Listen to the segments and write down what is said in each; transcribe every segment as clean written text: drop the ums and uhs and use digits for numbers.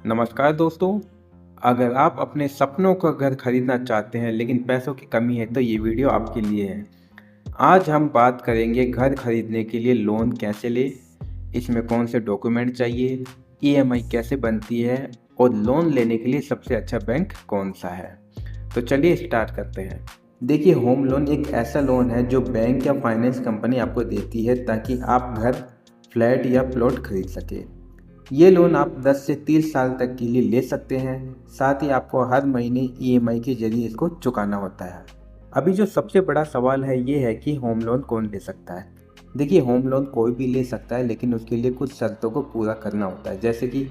नमस्कार दोस्तों। अगर आप अपने सपनों का घर खरीदना चाहते हैं लेकिन पैसों की कमी है तो ये वीडियो आपके लिए है। आज हम बात करेंगे घर खरीदने के लिए लोन कैसे लें, इसमें कौन से डॉक्यूमेंट चाहिए, ईएमआई कैसे बनती है और लोन लेने के लिए सबसे अच्छा बैंक कौन सा है। तो चलिए स्टार्ट करते हैं। देखिए, होम लोन एक ऐसा लोन है जो बैंक या फाइनेंस कंपनी आपको देती है ताकि आप घर, फ्लैट या प्लॉट खरीद सके। ये लोन आप 10 से 30 साल तक के लिए ले सकते हैं। साथ ही आपको हर महीने ईएमआई के जरिए इसको चुकाना होता है। अभी जो सबसे बड़ा सवाल है ये है कि होम लोन कौन ले सकता है। देखिए, होम लोन कोई भी ले सकता है लेकिन उसके लिए कुछ शर्तों को पूरा करना होता है, जैसे कि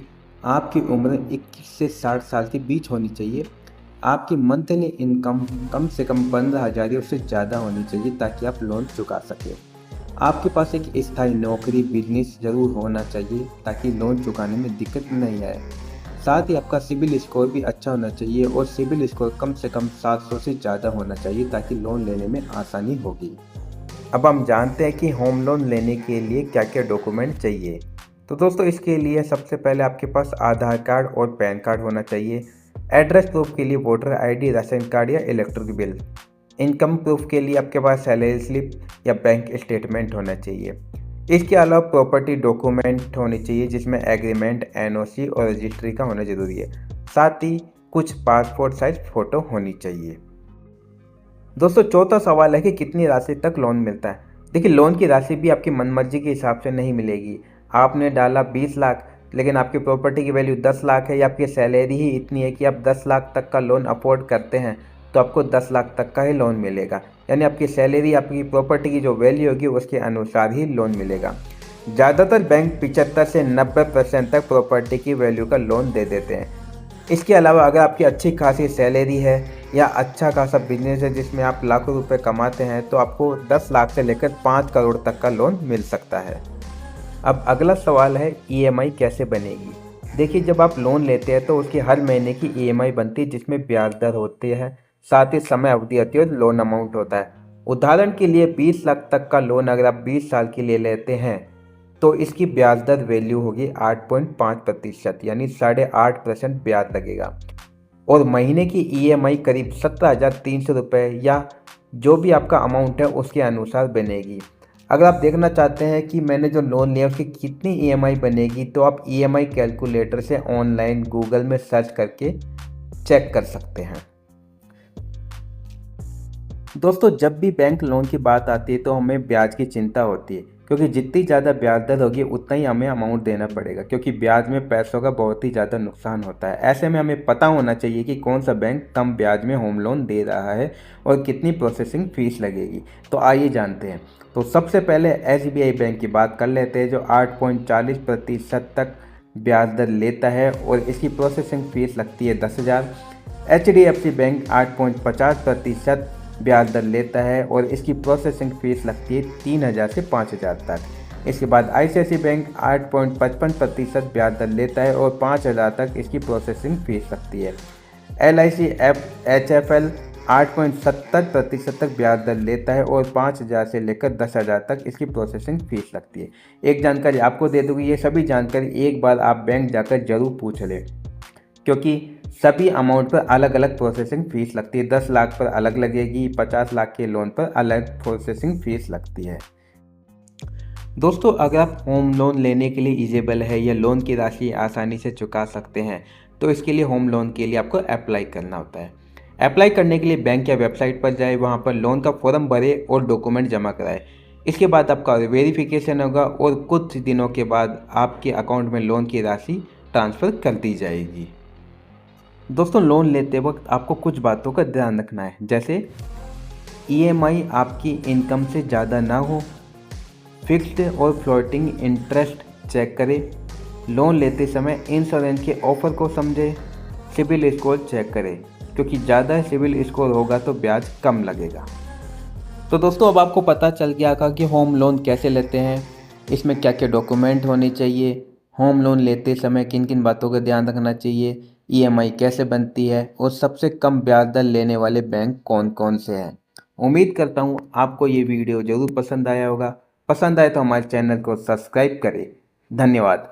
आपकी उम्र 21 से 60 साल के बीच होनी चाहिए। आपकी मंथली इनकम कम से कम 15,000 या उससे ज़्यादा होनी चाहिए ताकि आप लोन चुका सकें। आपके पास एक स्थायी नौकरी, बिजनेस ज़रूर होना चाहिए ताकि लोन चुकाने में दिक्कत नहीं आए। साथ ही आपका सिबिल स्कोर भी अच्छा होना चाहिए और सिबिल स्कोर कम से कम 700 से ज़्यादा होना चाहिए ताकि लोन लेने में आसानी होगी। अब हम जानते हैं कि होम लोन लेने के लिए क्या क्या डॉक्यूमेंट चाहिए। तो दोस्तों, इसके लिए सबसे पहले आपके पास आधार कार्ड और पैन कार्ड होना चाहिए। एड्रेस प्रूफ के लिए वोटर आईडी, राशन कार्ड या इलेक्ट्रिक बिल। इनकम प्रूफ के लिए आपके पास सैलरी स्लिप या बैंक स्टेटमेंट होना चाहिए। इसके अलावा प्रॉपर्टी डॉक्यूमेंट होनी चाहिए जिसमें एग्रीमेंट, एनओसी और रजिस्ट्री का होना ज़रूरी है। साथ ही कुछ पासपोर्ट साइज फ़ोटो होनी चाहिए। दोस्तों, चौथा सवाल है कि कितनी राशि तक लोन मिलता है। देखिए, लोन की राशि भी आपकी मनमर्जी के हिसाब से नहीं मिलेगी। आपने डाला 20 लाख लेकिन आपकी प्रॉपर्टी की वैल्यू 10 लाख है या आपकी सैलरी ही इतनी है कि आप 10 लाख तक का लोन अफोर्ड करते हैं, तो आपको 10 लाख तक का ही लोन मिलेगा। यानी आपकी सैलरी, आपकी प्रॉपर्टी की जो वैल्यू होगी उसके अनुसार ही लोन मिलेगा। ज़्यादातर बैंक 75 से 90% तक प्रॉपर्टी की वैल्यू का लोन दे देते हैं। इसके अलावा अगर आपकी अच्छी खासी सैलरी है या अच्छा खासा बिजनेस है जिसमें आप लाखों रुपए कमाते हैं, तो आपको 10 लाख से लेकर 5 करोड़ तक का लोन मिल सकता है। अब अगला सवाल है ईएमआई कैसे बनेगी। देखिए, जब आप लोन लेते हैं तो उसकी हर महीने की ईएमआई बनती है जिसमें ब्याज दर होती है, साथ ही समय अवधि होती है और लोन अमाउंट होता है। उदाहरण के लिए 20 लाख तक का लोन अगर आप 20 साल के लिए लेते हैं तो इसकी ब्याज दर वैल्यू होगी 8.5%, यानी 8.5% ब्याज लगेगा। और महीने की ईएमआई करीब 17,300 रुपये या जो भी आपका अमाउंट है उसके अनुसार बनेगी। अगर आप देखना चाहते हैं कि मैंने जो लोन लिया उसकी कितनी ईएमआई बनेगी, तो आप ईएमआई कैलकुलेटर से ऑनलाइन गूगल में सर्च करके चेक कर सकते हैं। दोस्तों, जब भी बैंक लोन की बात आती है तो हमें ब्याज की चिंता होती है, क्योंकि जितनी ज़्यादा ब्याज दर होगी उतना ही हमें अमाउंट देना पड़ेगा, क्योंकि ब्याज में पैसों का बहुत ही ज़्यादा नुकसान होता है। ऐसे में हमें पता होना चाहिए कि कौन सा बैंक कम ब्याज में होम लोन दे रहा है और कितनी प्रोसेसिंग फ़ीस लगेगी। तो आइए जानते हैं। तो सबसे पहले एसबीआई बैंक की बात कर लेते हैं, जो 8.40% तक ब्याज दर लेता है और इसकी प्रोसेसिंग फ़ीस लगती है 10,000। एचडीएफसी बैंक 8.50% ब्याज दर लेता है और इसकी प्रोसेसिंग फ़ीस लगती है 3,000 से 5,000 तक। इसके बाद आईसीआईसीआई बैंक 8.55% ब्याज दर लेता है और 5,000 तक इसकी प्रोसेसिंग फ़ीस लगती है। LIC HFL 8.70% तक ब्याज दर लेता है और 5,000 से लेकर 10,000 तक इसकी प्रोसेसिंग फ़ीस लगती है। एक जानकारी आपको दे दूँगी, ये सभी जानकारी एक बार आप बैंक जाकर ज़रूर पूछ लें, क्योंकि सभी अमाउंट पर अलग अलग प्रोसेसिंग फ़ीस लगती है। 10 लाख पर अलग लगेगी, 50 लाख के लोन पर अलग प्रोसेसिंग फ़ीस लगती है। दोस्तों, अगर आप होम लोन लेने के लिए एलिजिबल है या लोन की राशि आसानी से चुका सकते हैं, तो इसके लिए होम लोन के लिए आपको अप्लाई करना होता है। अप्लाई करने के लिए बैंक या वेबसाइट पर जाए, वहाँ पर लोन का फॉर्म भरे और डॉक्यूमेंट जमा कराए। इसके बाद आपका वेरिफिकेशन होगा और कुछ दिनों के बाद आपके अकाउंट में लोन की राशि ट्रांसफ़र कर दी जाएगी। दोस्तों, लोन लेते वक्त आपको कुछ बातों का ध्यान रखना है, जैसे ईएमआई आपकी इनकम से ज़्यादा ना हो, फिक्स्ड और फ्लोटिंग इंटरेस्ट चेक करें, लोन लेते समय इंश्योरेंस के ऑफ़र को समझें, सिबिल स्कोर चेक करें, क्योंकि ज़्यादा सिबिल स्कोर होगा तो ब्याज कम लगेगा। तो दोस्तों, अब आपको पता चल गया होगा कि होम लोन कैसे लेते हैं, इसमें क्या क्या डॉक्यूमेंट होने चाहिए, होम लोन लेते समय किन किन बातों का ध्यान रखना चाहिए, ईएमआई कैसे बनती है और सबसे कम ब्याज दर लेने वाले बैंक कौन कौन से हैं। उम्मीद करता हूँ आपको ये वीडियो ज़रूर पसंद आया होगा। पसंद आए तो हमारे चैनल को सब्सक्राइब करें। धन्यवाद।